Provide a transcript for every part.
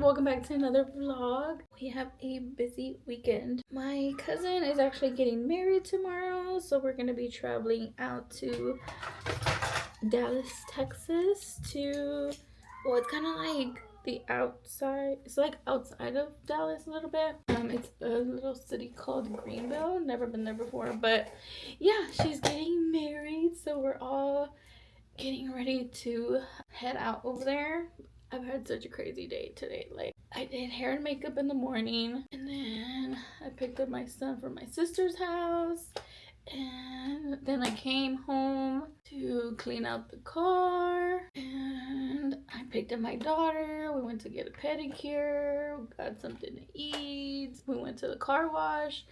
welcome back to another vlog. We have a busy weekend. My cousin is actually getting married tomorrow, so we're gonna be traveling out to Dallas, Texas to, well, it's kind of like the outside, it's like outside of Dallas a little bit. It's a little city called Greenville. Never been there before, but yeah, she's getting married, so we're all getting ready to head out over there. I've had such a crazy day today. Like, I did hair and makeup in the morning, and then I picked up my son from my sister's house, and then I came home to clean out the car, and I picked up my daughter. We went to get a pedicure, got something to eat. We went to the car wash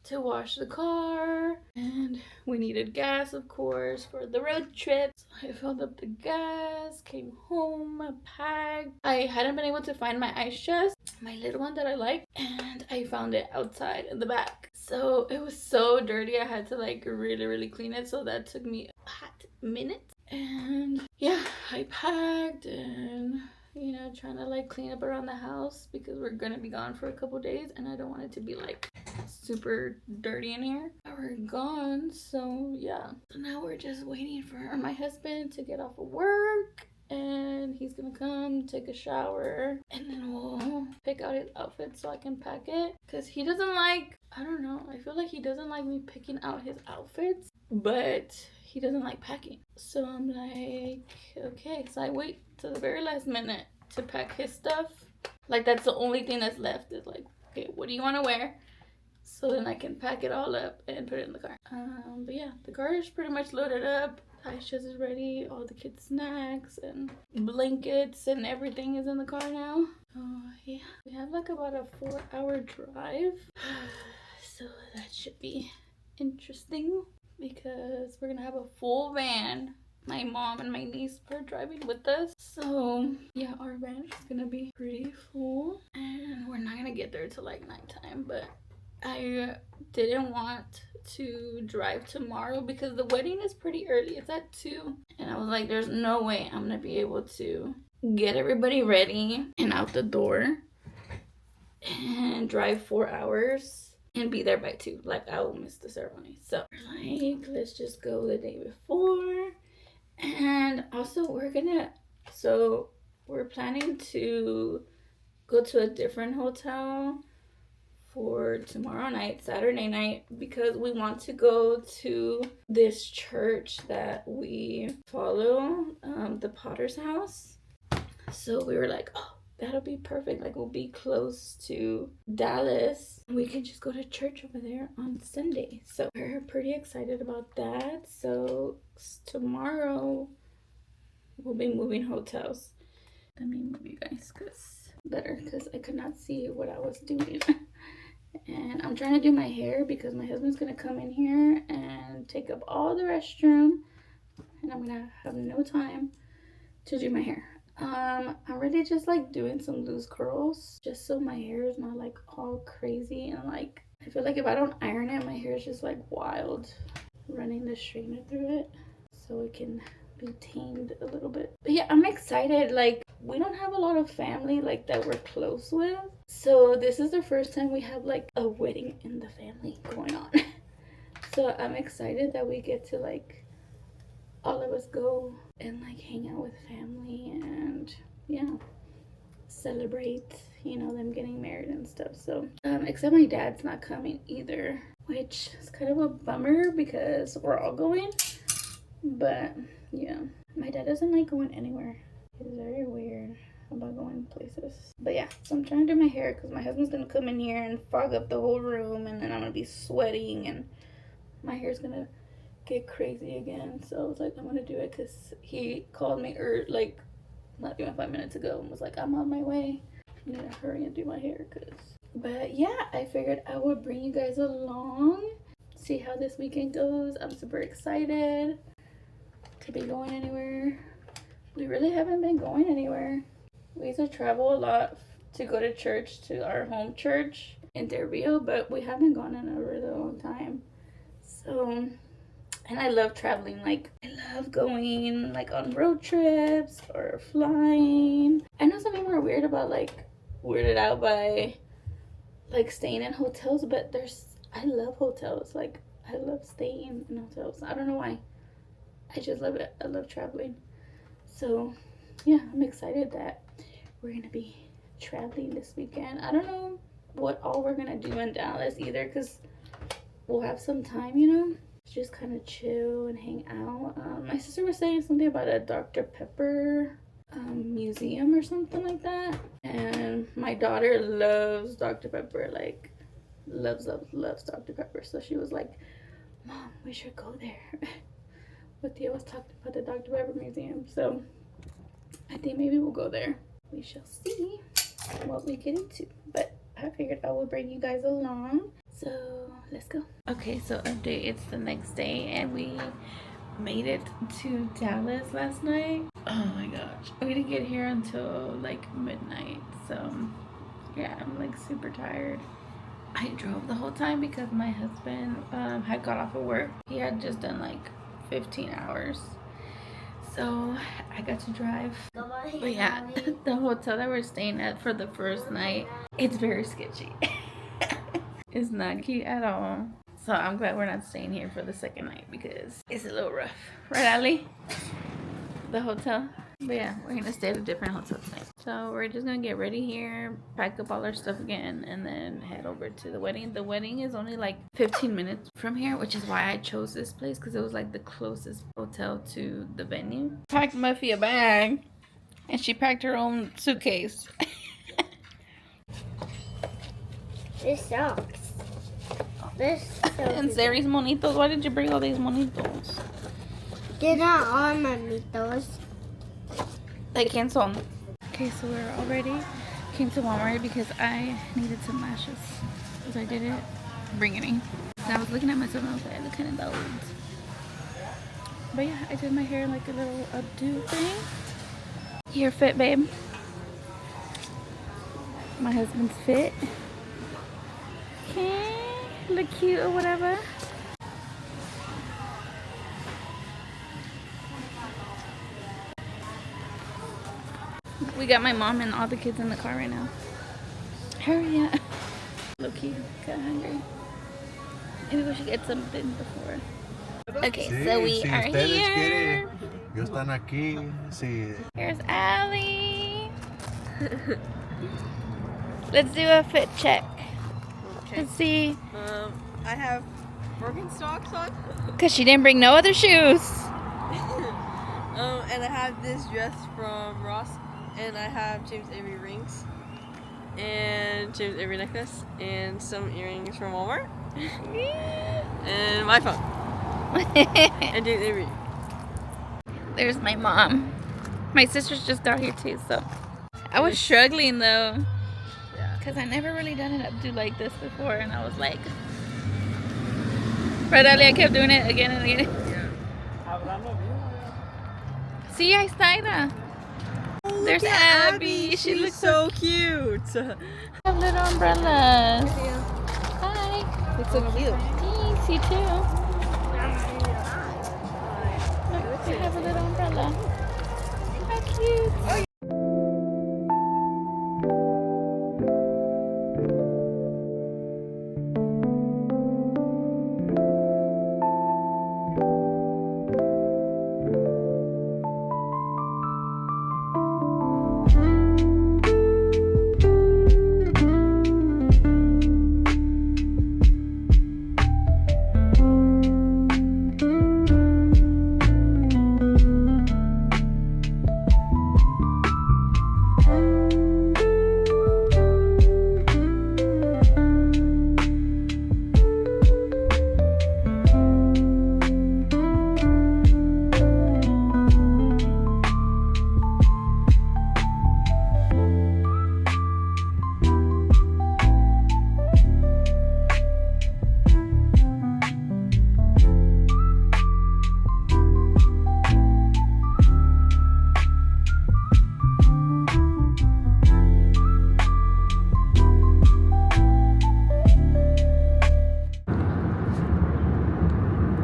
to wash the car, and we needed gas, of course, for the road trip. So I filled up the gas, came home, packed. I hadn't been able to find my ice chest, my little one that I like, and I found it outside in the back. So it was so dirty, I had to like really clean it, so that took me a hot minute. And yeah, I packed and trying to like clean up around the house because we're gonna be gone for a couple days, and I don't want it to be like super dirty in here. We're gone, so yeah. So now we're just waiting for my husband to get off of work, and he's gonna come take a shower, and then we'll pick out his outfit so I can pack it, because he doesn't like, I don't know, I feel like he doesn't like me picking out his outfits, but he doesn't like packing. So I'm like, okay, so I wait to the very last minute to pack his stuff. Like, that's the only thing that's left is like, okay, what do you want to wear? So then I can pack it all up and put it in the car. But yeah, the car is pretty much loaded up. Ice chest is ready. All the kids' snacks and blankets and everything is in the car now. Oh yeah, we have like about a 4-hour drive. So that should be interesting because we're gonna have a full van. My mom and my niece are driving with us. So yeah, our van is gonna be pretty full, and we're not gonna get there till like nighttime, but I didn't want to drive tomorrow because the wedding is pretty early. It's at 2. And I was like, there's no way I'm gonna be able to get everybody ready and out the door and drive 4 hours and be there by 2. Like, I will miss the ceremony. So like, let's just go the day before. And also we're planning to go to a different hotel for tomorrow night, Saturday night, because we want to go to this church that we follow, the Potter's House. So we were like, oh, that'll be perfect. Like, we'll be close to Dallas. We can just go to church over there on Sunday. So we're pretty excited about that. So tomorrow we'll be moving hotels. Let me move you guys because I could not see what I was doing. And I'm trying to do my hair because my husband's gonna come in here and take up all the restroom, and I'm gonna have no time to do my hair. I'm already just like doing some loose curls just so my hair is not like all crazy, and like I feel like if I don't iron it, my hair is just like wild, running the straightener through it so it can be tamed a little bit. But yeah, I'm excited. Like, we don't have a lot of family like that we're close with, so this is the first time we have like a wedding in the family going on. So I'm excited that we get to like all of us go and like hang out with family and yeah, celebrate them getting married and stuff. So except my dad's not coming either, which is kind of a bummer because we're all going. But yeah, my dad doesn't like going anywhere. He's very weird about going places. But yeah, so I'm trying to do my hair because my husband's gonna come in here and fog up the whole room, and then I'm gonna be sweating and my hair's gonna get crazy again. So I was like, I'm gonna do it because he called me like not even 5 minutes ago and was like, I'm on my way. I need to hurry and do my hair but yeah, I figured I would bring you guys along, see how this weekend goes. I'm super excited to be going anywhere. We really haven't been going anywhere. We used to travel a lot to go to church, to our home church in Del Rio, but we haven't gone in a really long time. So, and I love traveling. Like, I love going like on road trips or flying. I know some people are weird about like weirded out by like staying in hotels, but I love hotels. Like I love staying in hotels. I don't know why. I just love it. I love traveling. So yeah, I'm excited that we're gonna be traveling this weekend. I don't know what all we're gonna do in Dallas either, because we'll have some time, you know, just kind of chill and hang out. My sister was saying something about a Dr. Pepper museum or something like that, and my daughter loves Dr. Pepper, like loves Dr. Pepper. So she was like, Mom, we should go there. But Theo was talking about the Dr. Pepper museum, so I think maybe we'll go there. We shall see what we get into, but I figured I would bring you guys along. So let's go. Okay, so update, it's the next day and we made it to Dallas last night. Oh my gosh, we didn't get here until like midnight, so yeah, I'm like super tired. I drove the whole time because my husband had got off of work. He had just done like 15 hours, so I got to drive. But yeah, the hotel that we're staying at for the first night, it's very sketchy. It's not cute at all. So I'm glad we're not staying here for the second night because it's a little rough. Right, Ali? The hotel? But yeah, we're gonna stay at a different hotel tonight. So we're just gonna get ready here, pack up all our stuff again, and then head over to the wedding. The wedding is only like 15 minutes from here, which is why I chose this place, because it was like the closest hotel to the venue. Packed Muffy a bag, and she packed her own suitcase. This sucks. This And Zeri's monitos. Why did you bring all these monitos? They're not all mamitos. Like son. Okay, so we're all ready. Came to Walmart because I needed some lashes. Because I didn't bring any. And I was looking at myself and I was like, I look kind of old. But yeah, I did my hair like a little updo thing. You're fit, babe. My husband's fit. Okay, look cute or whatever. We got my mom and all the kids in the car right now. Hurry up. Look cute, kinda hungry. Maybe we should get something before. Okay, Sí, so we si are ustedes here. quieren, yo están aquí, sí. Here's Allie. Let's do a fit check. Okay. Let's see. I have Birkenstocks on. Because she didn't bring no other shoes. And I have this dress from Ross, and I have James Avery rings, and James Avery necklace, and some earrings from Walmart, and my phone, and James Avery. There's my mom. My sisters just got here too, so. I was struggling though. Yeah. Because I never really done an updo like this before, and I was like, right, Ali, I kept doing it again and again. See, I Ida. There's Abby. She looks so cute. have little umbrellas. Hi. It's so cute. Thanks, you too. Look, we have a little umbrella. How cute.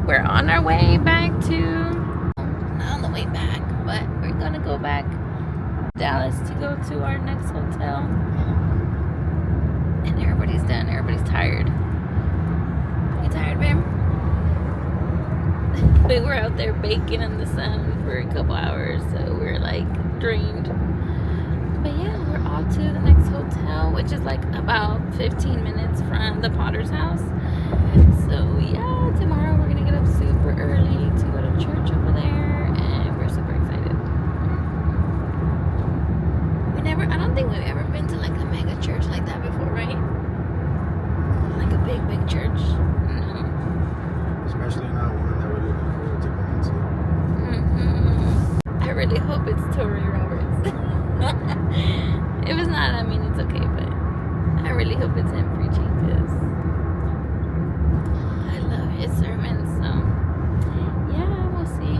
We're on our way back to, not on the way back, but we're gonna go back to Dallas to go to our next hotel. everybody's done. Everybody's tired. You tired, babe? We were out there baking in the sun for a couple hours, so we're like drained. But yeah, we're off to the next hotel, which is like about 15 minutes from the Potter's house. So yeah, tomorrow we're gonna get up super early to go to church over there, and we're super excited. I don't think we've ever been to like a mega church like that before, right? Like a big church. No. Especially not one that we're looking forward to going to. I really hope it's Tori Roberts. If it's not, I mean, it's okay, but I really hope it's him preaching, because I love his sermons. So yeah, we'll see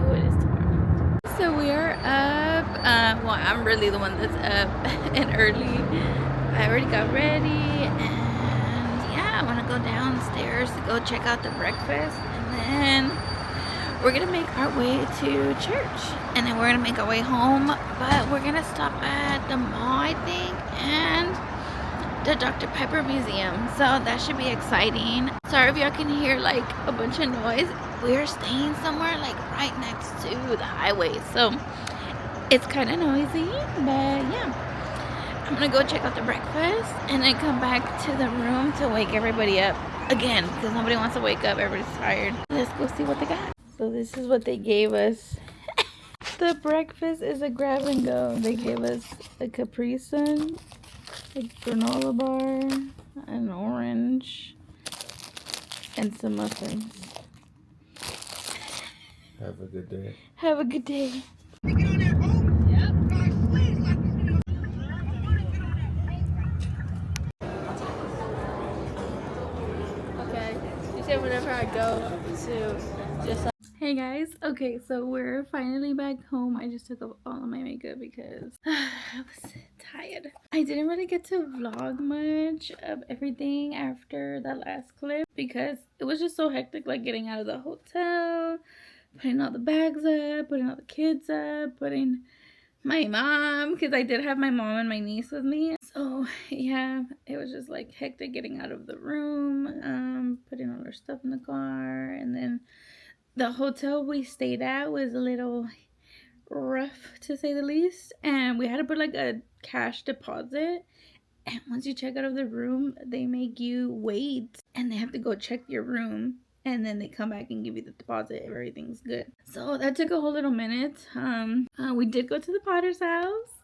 who it is tomorrow. So we are up. Well, I'm really the one that's up and early. I already got ready, and yeah, I want to go downstairs to go check out the breakfast, and then we're gonna make our way to church, and then we're gonna make our way home, but we're gonna stop at the mall, I think, and the Dr. Pepper Museum, so that should be exciting. Sorry if y'all can hear like a bunch of noise. We're staying somewhere like right next to the highway, so it's kind of noisy, but yeah. I'm gonna go check out the breakfast and then come back to the room to wake everybody up again, because nobody wants to wake up. Everybody's tired. Let's go see what they got. So this is what they gave us. The breakfast is a grab and go. They gave us a Capri Sun, a granola bar, an orange, and some muffins. Have a good day. Have a good day. Okay. You said whenever I go to just Hey guys, okay, so we're finally back home. I just took off all of my makeup because I was tired. I didn't really get to vlog much of everything after that last clip because it was just so hectic, like getting out of the hotel, putting all the bags up, putting all the kids up, putting my mom, because I did have my mom and my niece with me. So yeah, it was just like hectic getting out of the room, putting all our stuff in the car, and then the hotel we stayed at was a little rough, to say the least, and we had to put like a cash deposit, and once you check out of the room they make you wait, and they have to go check your room, and then they come back and give you the deposit if everything's good. So that took a whole little minute. We did go to the Potter's house.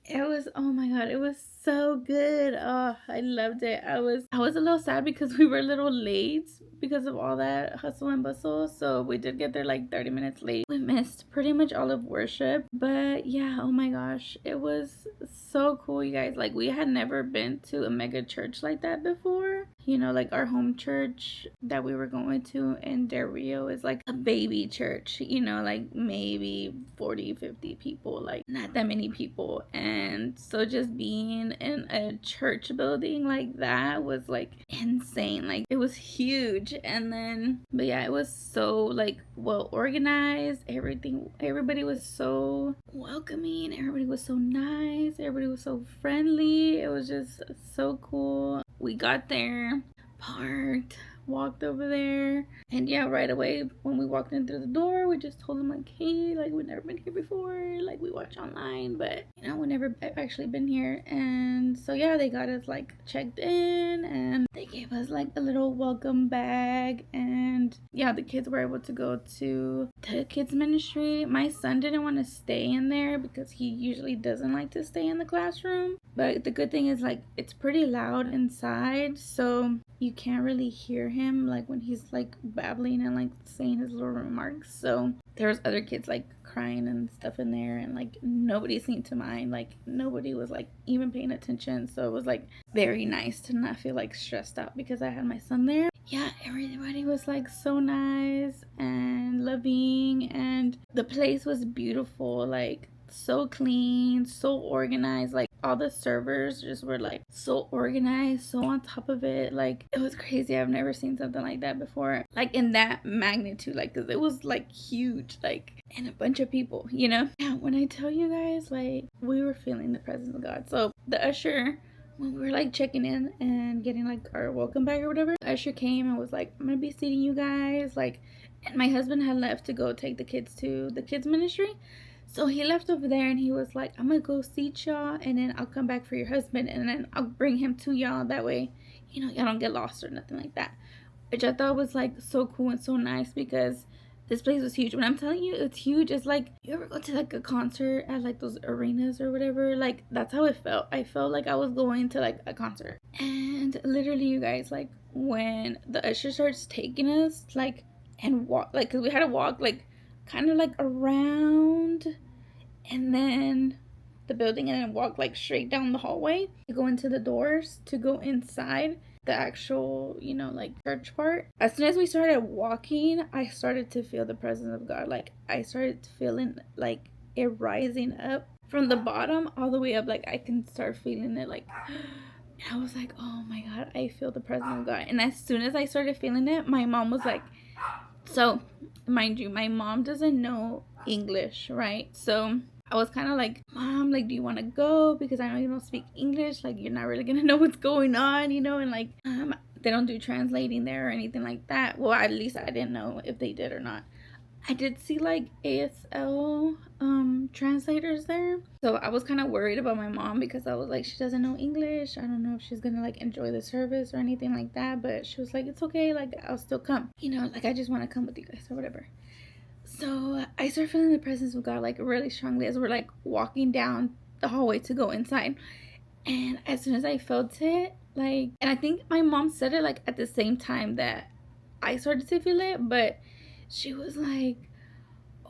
It was, oh my god, it was so good. Oh, I loved it. I was a little sad because we were a little late because of all that hustle and bustle. So we did get there like 30 minutes late. We missed pretty much all of worship. But yeah, oh my gosh, it was so cool, you guys. Like, we had never been to a mega church like that before. You know, like our home church that we were going to in Del Rio is like a baby church, you know, like maybe 40-50 people, like not that many people. And so just being in a church building like that was like insane. Like, it was huge. And then, but yeah, it was so like well organized. Everybody was so welcoming. Everybody was so nice. Everybody was so friendly. It was just so cool. We got there, parked, walked over there, and yeah, right away when we walked in through the door, we just told them like, hey, like, we've never been here before, like, we watch online, but you know, we never actually been here. And so yeah, they got us like checked in, and they gave us like a little welcome bag, and yeah, the kids were able to go to the kids ministry. My son didn't want to stay in there because he usually doesn't like to stay in the classroom, but the good thing is like it's pretty loud inside, so you can't really hear him like when he's like babbling and like saying his little remarks. So there's other kids like crying and stuff in there, and like nobody seemed to mind. Like, nobody was like even paying attention. So it was like very nice to not feel like stressed out because I had my son there. Yeah, everybody was like so nice and loving, and the place was beautiful, like so clean, so organized. Like, all the servers just were like so organized, so on top of it. Like, it was crazy. I've never seen something like that before, like in that magnitude, like, because it was like huge, like, and a bunch of people, you know. Yeah, when I tell you guys, like, we were feeling the presence of God. So the usher when we were like checking in and getting like our welcome bag or whatever, usher came and was like, I'm gonna be seating you guys, like, and my husband had left to go take the kids to the kids ministry. So he left over there and he was like, I'm gonna go seat y'all and then I'll come back for your husband and then I'll bring him to y'all, that way, you know, y'all don't get lost or nothing like that. Which I thought was like so cool and so nice, because this place was huge. When I'm telling you it's huge, it's like, you ever go to like a concert at like those arenas or whatever? Like, that's how it felt. I felt like I was going to like a concert. And literally, you guys, like, when the usher starts taking us, like, and walk, like, because we had to walk like kind of like around and then the building and then walk like straight down the hallway to go into the doors to go inside the actual, you know, like church part. As soon as we started walking, I started to feel the presence of God. Like, I started feeling like it rising up from the bottom all the way up. Like, I can start feeling it, like, and I was like, oh my God, I feel the presence of God. And as soon as I started feeling it, my mom was like, so mind you, my mom doesn't know English, right? So I was kind of like, Mom, like, do you want to go? Because I know you don't speak English. Like, you're not really going to know what's going on, you know? And like, they don't do translating there or anything like that. Well, at least I didn't know if they did or not. I did see like ASL translators there. So I was kind of worried about my mom, because I was like, she doesn't know English. I don't know if she's gonna like enjoy the service or anything like that. But she was like, it's okay, like, I'll still come. You know, like, I just want to come with you guys or whatever. So I started feeling the presence of God like really strongly as we're like walking down the hallway to go inside. And as soon as I felt it, like, and I think my mom said it like at the same time that I started to feel it, but she was like,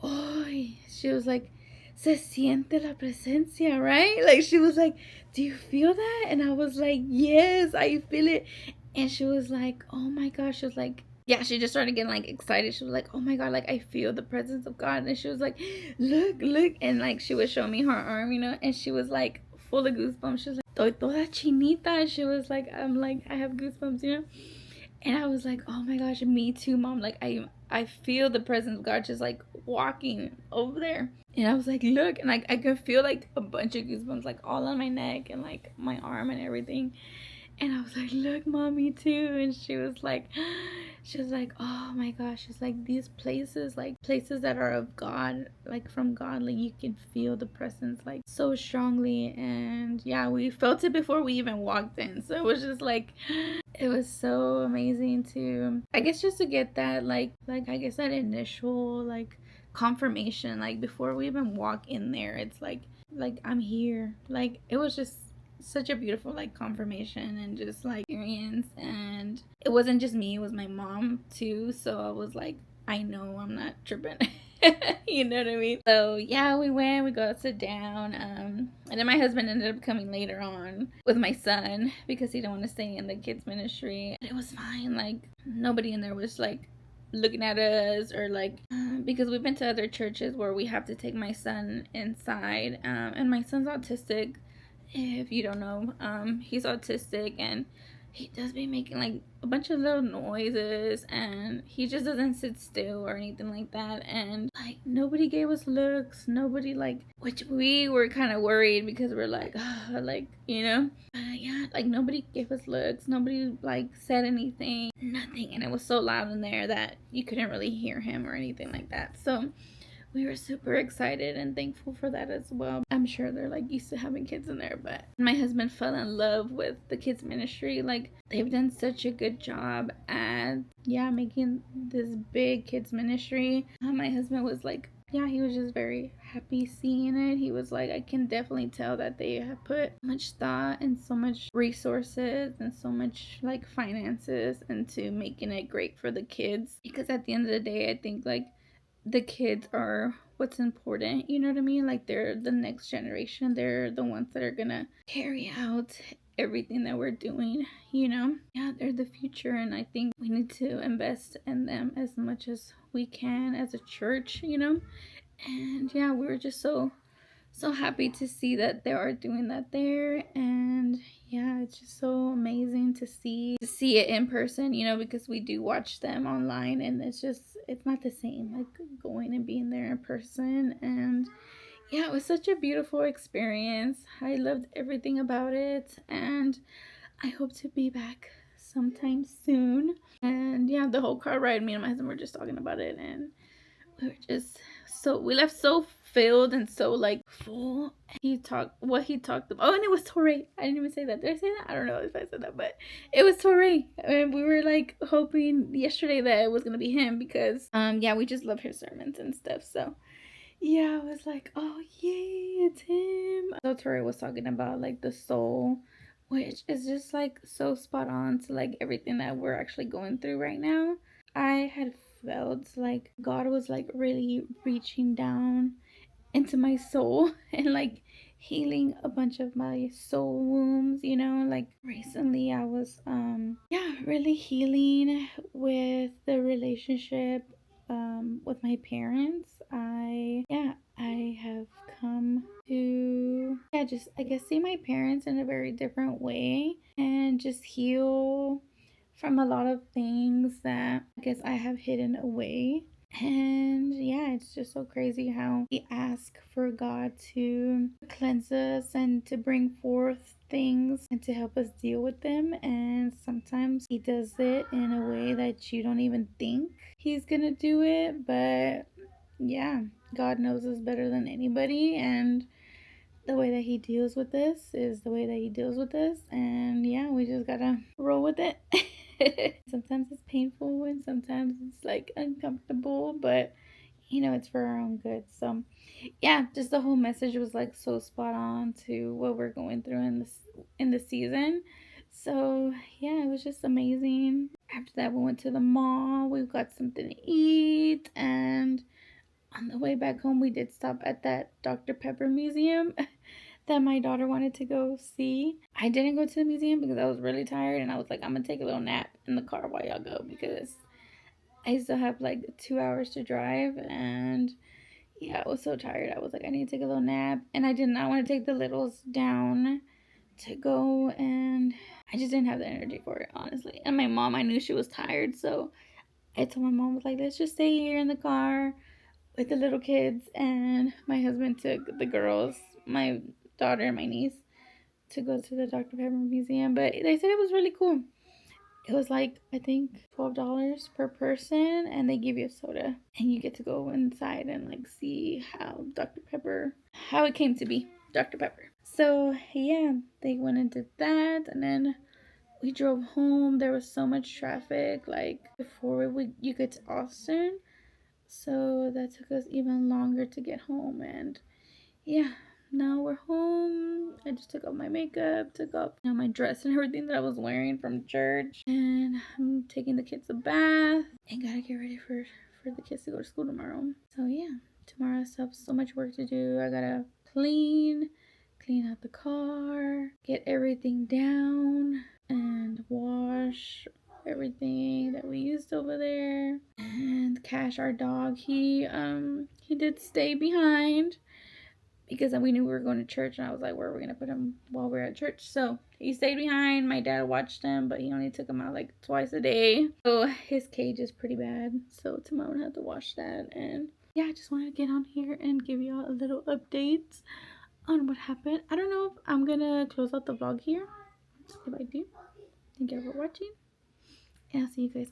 oh, she was like, se siente la presencia, right? Like, she was like, do you feel that? And I was like, yes, I feel it. And she was like, oh my gosh. She was like, yeah, she just started getting like excited. She was like, oh my God, like, I feel the presence of God. And she was like, look. And like, she would show me her arm, you know, and she was like full of goosebumps. She was like, estoy toda chinita. And she was like, I'm like, I have goosebumps, you know. And I was like, oh my gosh, me too, Mom. Like, I feel the presence of God just like walking over there. And I was like, look, and like, I could feel like a bunch of goosebumps like all on my neck and like my arm and everything. And I was like, look, Mom, me too. And she was like, oh my gosh, it's like these places, like places that are of God, like from God, like you can feel the presence like so strongly. And yeah, we felt it before we even walked in. So it was just like, it was so amazing to, I guess, just to get that like I guess that initial like confirmation, like before we even walk in there. It's like I'm here. Like, it was just such a beautiful like confirmation and just like experience. And it wasn't just me, it was my mom too. So I was like, I know I'm not tripping. You know what I mean? So yeah, we go sit down, and then my husband ended up coming later on with my son because he didn't want to stay in the kids ministry. And it was fine. Like, nobody in there was like looking at us or like, because we've been to other churches where we have to take my son inside, and my son's autistic. If you don't know, he's autistic, and he does be making like a bunch of little noises, and he just doesn't sit still or anything like that. And like, nobody gave us looks, nobody, like, which we were kind of worried because we're like, like, you know, yeah, like, nobody gave us looks, nobody like said anything, nothing. And it was so loud in there that you couldn't really hear him or anything like that. So we were super excited and thankful for that as well. I'm sure they're like used to having kids in there, but my husband fell in love with the kids ministry. Like, they've done such a good job at, yeah, making this big kids ministry. My husband was like, yeah, he was just very happy seeing it. He was like, I can definitely tell that they have put much thought and so much resources and so much like finances into making it great for the kids. Because at the end of the day, I think like the kids are what's important, you know what I mean? Like, they're the next generation. They're the ones that are gonna carry out everything that we're doing, you know? Yeah, they're the future, and I think we need to invest in them as much as we can as a church, you know? And yeah, we were just so happy to see that they are doing that there. And yeah, it's just so amazing to see it in person, you know, because we do watch them online, and it's not the same like going and being there in person. And yeah, it was such a beautiful experience. I loved everything about it, and I hope to be back sometime soon. And yeah, the whole car ride, me and my husband were just talking about it, and we were just we left so filled and so like full. He talked about. Oh, and it was Torre. I didn't even say that. Did I say that? I don't know if I said that, but it was Torre. And we were like hoping yesterday that it was gonna be him because yeah, we just love his sermons and stuff. So yeah, I was like, oh yay, it's him. So Tori was talking about like the soul, which is just like so spot on to like everything that we're actually going through right now. I had felt like God was like really reaching down into my soul and like healing a bunch of my soul wounds, you know. Like recently I was yeah, really healing with the relationship with my parents. I have come to, yeah, just I guess see my parents in a very different way and just heal from a lot of things that I guess I have hidden away. And yeah, it's just so crazy how we ask for God to cleanse us and to bring forth things and to help us deal with them. And sometimes He does it in a way that you don't even think He's gonna do it. But yeah, God knows us better than anybody. And the way that He deals with this is the way that He deals with us. And yeah, we just gotta roll with it. Sometimes it's painful and sometimes it's like uncomfortable, but you know, it's for our own good. So yeah, just the whole message was like so spot on to what we're going through in the season. So yeah, it was just amazing. After that, we went to the mall. We got something to eat, and on the way back home, we did stop at that Dr. Pepper museum that my daughter wanted to go see. I didn't go to the museum because I was really tired, and I was like, I'm gonna take a little nap in the car while y'all go because I still have like 2 hours to drive. And yeah, I was so tired. I was like, I need to take a little nap, and I did not want to take the littles down to go, and I just didn't have the energy for it, honestly. And my mom, I knew she was tired, so I told my mom, I was like, let's just stay here in the car with the little kids. And my husband took the girls, my daughter and my niece, to go to the Dr. Pepper Museum. But they said it was really cool. It was like, I think $12 per person, and they give you a soda, and you get to go inside and like see how Dr. Pepper, how it came to be Dr. Pepper. So yeah, they went and did that, and then we drove home. There was so much traffic like before you get to Austin, so that took us even longer to get home. And yeah, now we're home. I just took off my makeup, took off my dress and everything that I was wearing from church, and I'm taking the kids a bath and gotta get ready for the kids to go to school tomorrow. So yeah, tomorrow I still have so much work to do. I gotta clean out the car, get everything down, and wash everything that we used over there. And Cash, our dog, he did stay behind because we knew we were going to church, and I was like, where are we gonna put him while we're at church? So he stayed behind. My dad watched him, but he only took him out like twice a day, so his cage is pretty bad, so tomorrow I'm gonna have to wash that. And yeah, I just wanted to get on here and give y'all a little update on what happened. I don't know if I'm gonna close out the vlog here. If I do, thank you for watching, and I'll see you guys